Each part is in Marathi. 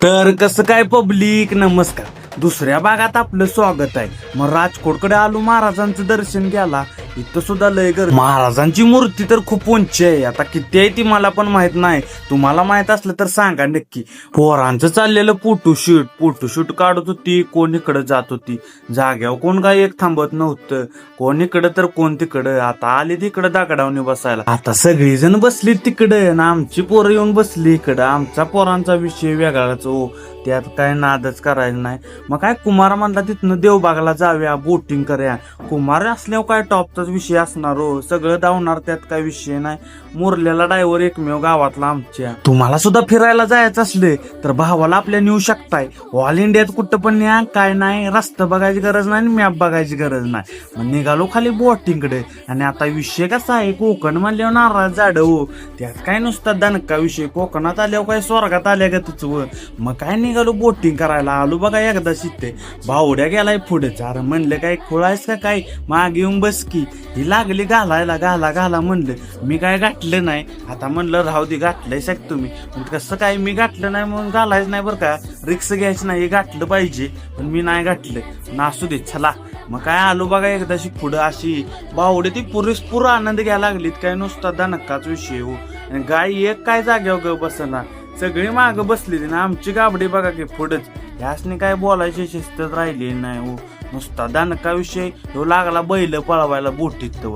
तर कसं काय पब्लिक, नमस्कार. दुसऱ्या भागात आपलं स्वागत आहे. मग राजकोटकडे आलो, महाराजांचं दर्शन घ्यायला. इथं सुद्धा लय गर्दी. महाराजांची मूर्ती तर खूप उंची आहे. आता किती आहे ती मला पण माहित नाही. तुम्हाला माहित असलं तर सांगा नक्की. पोरांचं चाललेलं फोटोशूट काढत होती. कोण इकडं जात होती. जाग्यावर कोण काय एक थांबत नव्हतं. कोण इकडं तर कोण तिकडं. आता आली तिकडं दागडावणी बसायला. आता सगळीजण बसली तिकडं ना आमची पोरं येऊन बसली इकडं. आमचा पोरांचा विषय वेगळाच हो. त्यात काय नादच करायचं नाही. मग काय कुमार म्हणला तिथनं देवबागला जाऊया, बोटिंग करूया. कुमार असल्यावर काय टॉपचाच विषय असणार हो. सगळं धावणार, त्यात काय विषय नाही. मुरलेला ड्रायव्हर एकमेव गावातला आमच्या. तुम्हाला सुद्धा फिरायला जायचं असले तर भावाला आपल्या नेऊ शकताय. ऑल इंडियात कुठं पण न्या, काय नाही. रस्ता बघायची गरज नाही, मॅप बघायची गरज नाही. मग निघालो खाली बोटिंगकडे. आणि आता विषय कसा आहे, कोकण म्हणल्यावर नारळ झाड हो. त्यात काय नुसता दणका विषय. कोकणात आल्यावर काय स्वर्गात आल्या का तुझं. मग काय निघालो बोटिंग करायला. आलो बघा एकदा शिते. भावड्या गेलाय पुढे. चार म्हणलं काय खोळायस का काय, मागे येऊन बस की. ही लागली घालायला, घाला म्हणलं. मी काय गाठलं नाही. आता म्हणलं राहू दे, गाठलंय साक तुम्ही. कसं काय, मी गाठलं नाही म्हणून घालायचं नाही बरं का. रिक्स घ्यायची नाही, हे गाठलं पाहिजे. पण मी नाही गाठलं. नासू दे, चला. मग काय आलो बघा एकदाशी पुढं. अशी बावडे ती पुरेपूर आनंद घ्यायला लागलीत. काय नुसता दणकाच विषय हो. आणि गाय एक काय जाग्यावर ग बसना, सगळी माग बसलेली ना. आमची गाबडी बघा की पुढंच. ह्यासनी काय बोलायची शिस्तच राहिली नाही हो. नुसता दणका विषय तो लागला बैल पळवायला बोटीत.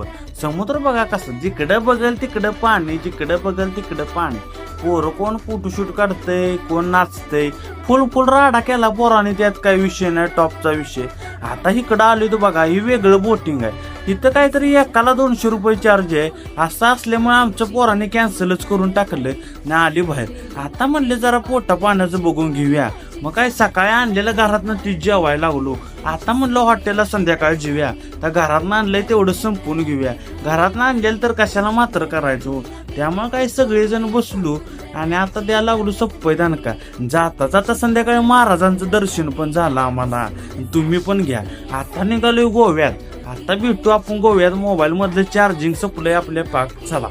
समुद्र बघा कसं, जिकडं बघल तिकडं पाणी, जिकडं बघल तिकडं पाणी. पोरं कोण फोटोशूट काढतंय, कोण नाचतंय. फुल राडा केला पोराने. त्यात काय विषय नाही, टॉपचा विषय. आता इकडं आलो तो बघा, ही वेगळं बोटिंग आहे. इथं काहीतरी एकाला 200 रुपये चार्ज आहे. असं असल्यामुळे आमच्या पोराने कॅन्सलच करून टाकलं ना. आली बाहेर. आता म्हणले जरा पोटा पाण्याचं बघून घेऊया. मग काय सकाळी आणलेलं घरातनं ती जेवायला लागलो. आता म्हणलं हॉटेलला संध्याकाळी जेव्या. तर घरातनं आणलंय तेवढं संपून घेऊया. घरातनं आणलेलं तर कशाला मात्र करायचो. त्यामुळे काही सगळेजण बसलो आणि आता द्यायला लागलो सप्पय दणका. जाता संध्याकाळी महाराजांचं दर्शन पण झालं आम्हाला. तुम्ही पण घ्या. आता निघालोय गोव्यात. आता भेटू आपण गोव्यात. मोबाईल मधलं चार्जिंग संपलंय आपल्या पाक. चला.